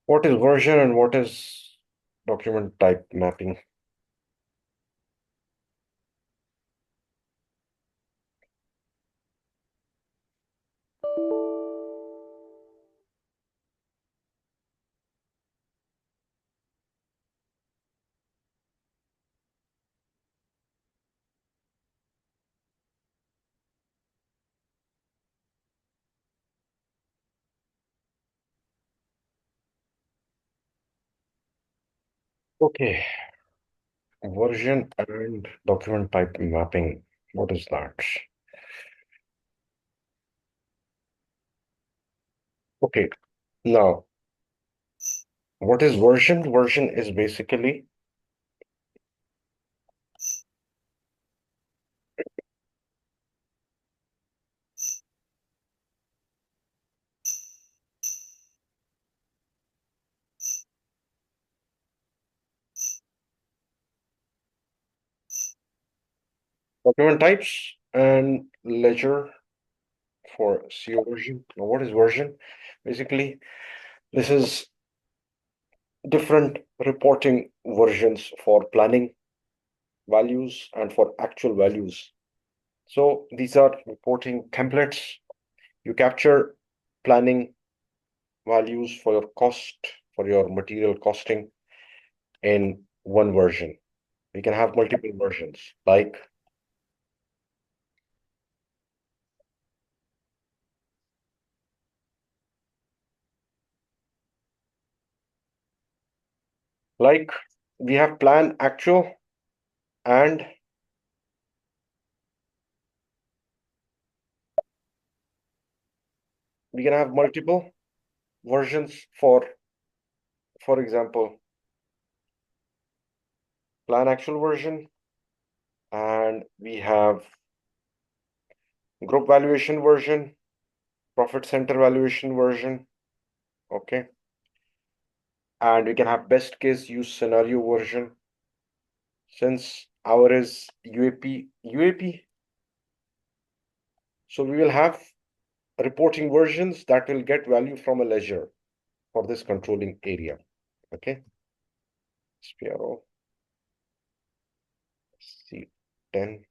What is version and what is document type mapping? Okay, version and document type mapping. What is that? Okay, now what is version? Version is basically document types and ledger for CO version. Now, what is version? Basically, this is different reporting versions for planning values and for actual values. So these are reporting templates. You capture planning values for your cost, for your material costing in one version. We can have multiple versions, like we have plan actual and we can have multiple versions for example, plan actual version, and we have group valuation version, profit center valuation version, okay, and we can have best case use scenario version. Since our is UAP, so we will have reporting versions that will get value from a ledger for this controlling area. Okay, Sparrow C10.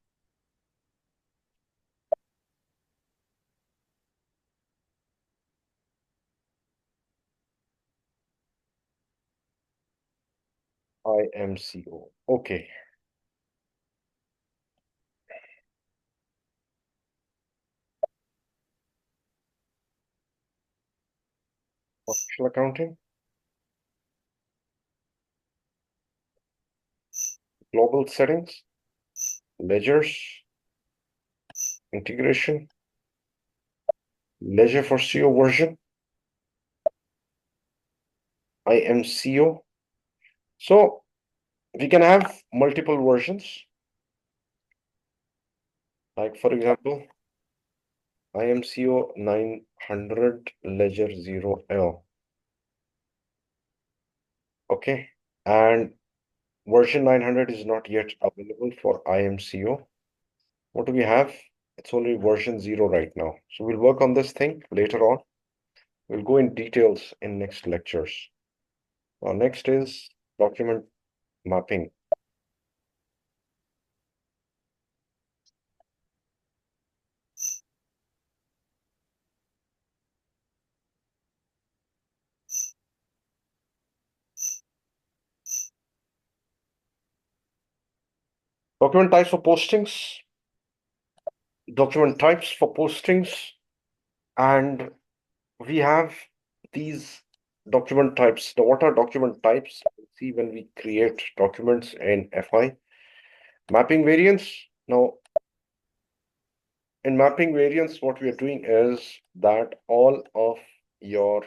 IMCO. Okay. Official accounting, global settings, ledgers, integration, ledger for CO version, IMCO. So we can have multiple versions. Like for example, IMCO 900 ledger 0L. Okay. And version 900 is not yet available for IMCO. What do we have? It's only version 0 right now. So we'll work on this thing later on. We'll go in details in next lectures. Now, next is document mapping. Document types for postings. Document types for postings. And we have these document types. Now, what are document types? See when we create documents in FI. Mapping variants. Now, in mapping variants, what we are doing is that all of your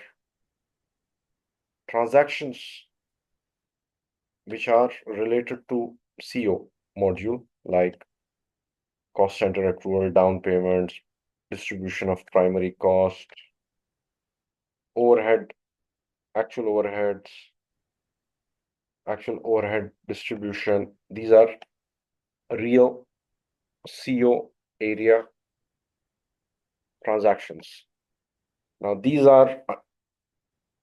transactions which are related to CO module, like cost center accrual, down payments, distribution of primary cost, overhead, actual overheads, actual overhead distribution. These are real CO area transactions. Now, these are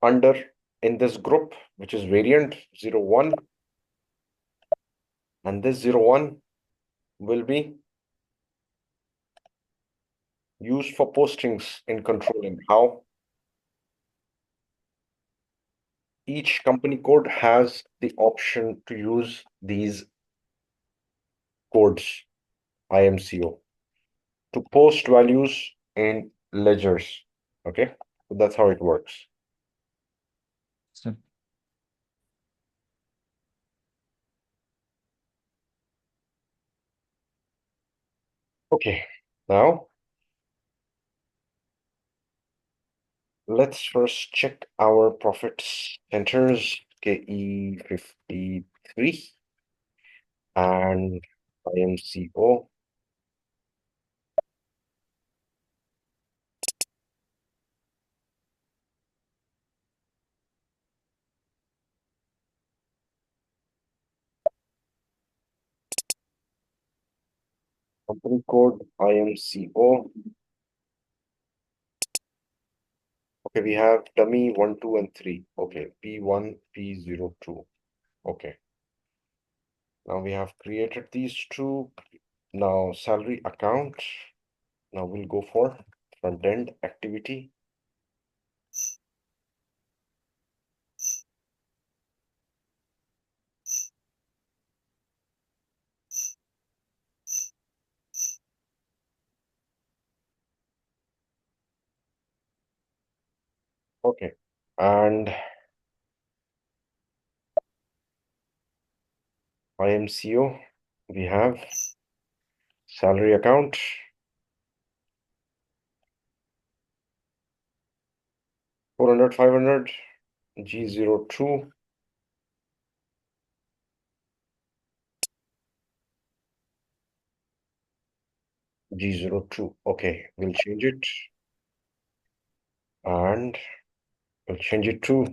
under in this group, which is variant 01, and this 01 will be used for postings in controlling. How? Each company code has the option to use these codes, IMCO, to post values in ledgers. Okay, so that's how it works. So, Okay, now let's first check our profit centers, KE53 and IMCO. Company code IMCO. Okay, we have dummy 1, 2, and 3. Okay, P1, P02. Okay, now we have created these two. Now salary account. Now we'll go for front end activity. Okay, and IMCO, we have salary account. 400, 500, G02. G02. Okay, we'll change it. And we'll change it to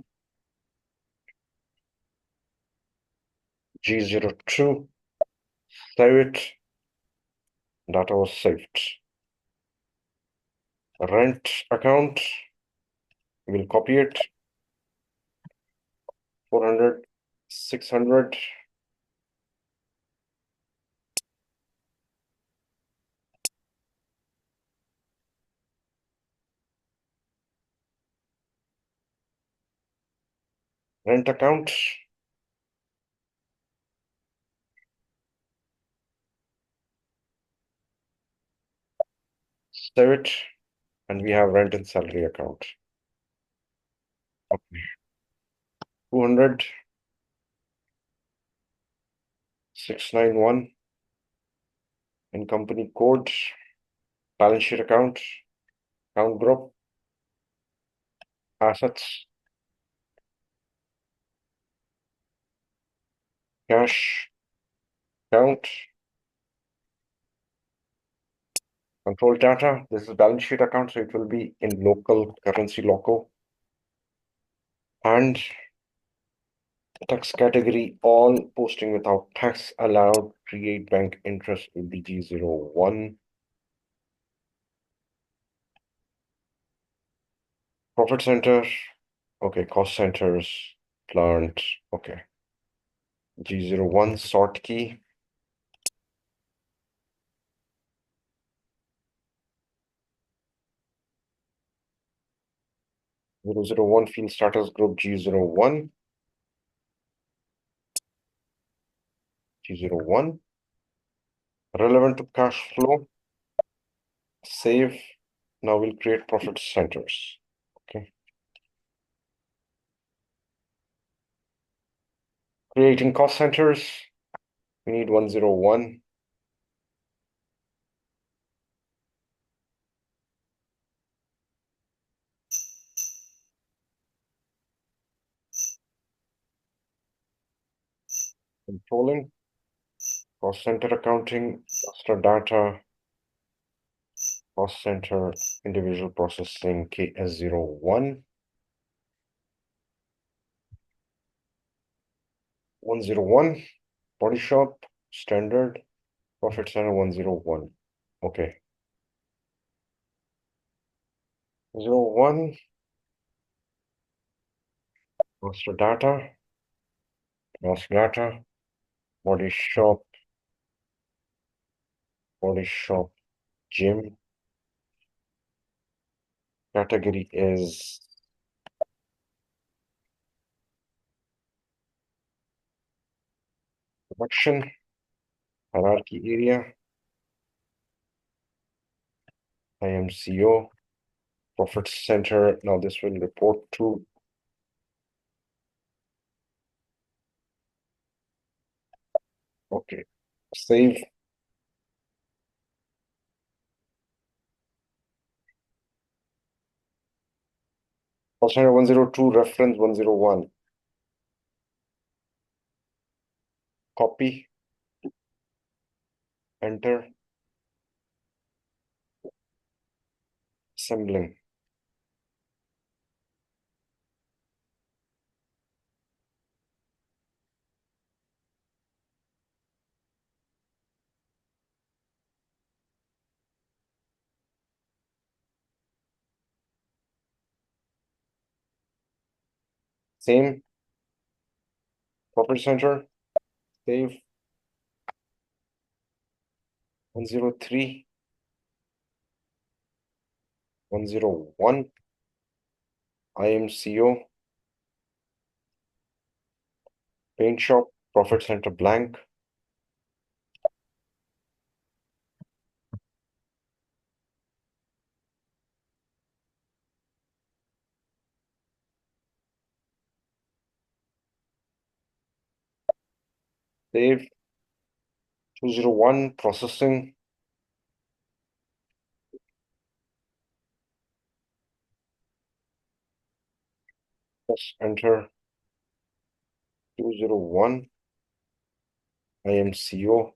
G02. Save it. Data was saved. Rent account. We'll copy it. 400, 600. Rent account. Save it. And we have rent and salary account. Okay. 200, 691. In company code. Balance sheet account. Account group. Assets. Cash account. Control data. This is balance sheet account, so it will be in local currency loco. And tax category, all posting without tax allowed, create bank interest will be G01. Profit center, okay, cost centers, plant, okay. G01 sort key. 001 field status group G01. G01. Relevant to cash flow. Save. Now we'll create profit centers. Okay. Creating cost centers. We need 101. Controlling. Cost center accounting. Master data. Cost center. Individual processing. KS01. 101. Body shop. Standard. Profit center 101. Okay. 01. master data, body shop, gym. Category is production, hierarchy area, IMCO, profit center. Now this will report to okay. Save. Call center 102, reference 101. Copy, enter, assembling. Same, profit center, save, 103, 101, IMCO, paint shop, profit center blank, save, 201, processing, press enter, 201, IMCO,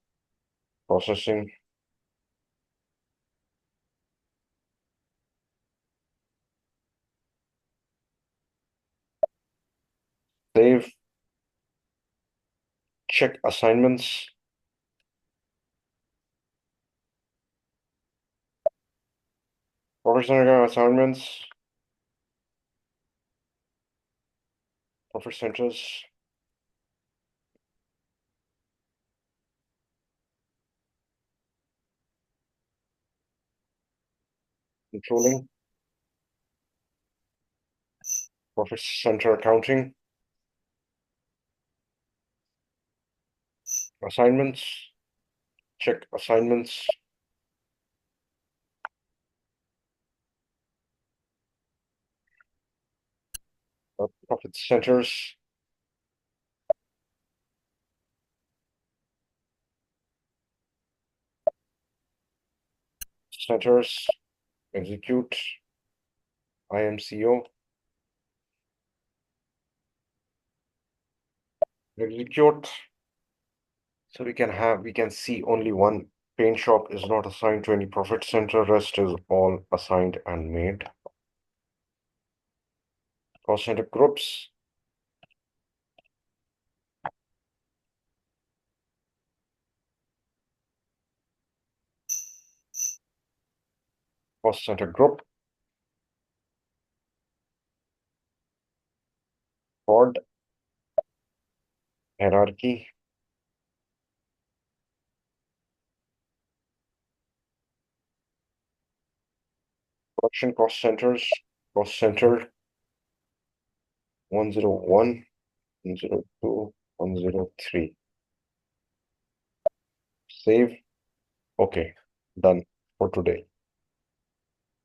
processing, save, check assignments, profit center assignments, profit centers, controlling, profit center accounting, assignments, check assignments, profit centers, execute, IMCO, execute. So we can see only one paint shop is not assigned to any profit center, rest is all assigned and made. Cost center groups. Cost center group. Pod. Hierarchy. Production cost centers. Cost center 101, 102, 103. Save. Okay, done for today.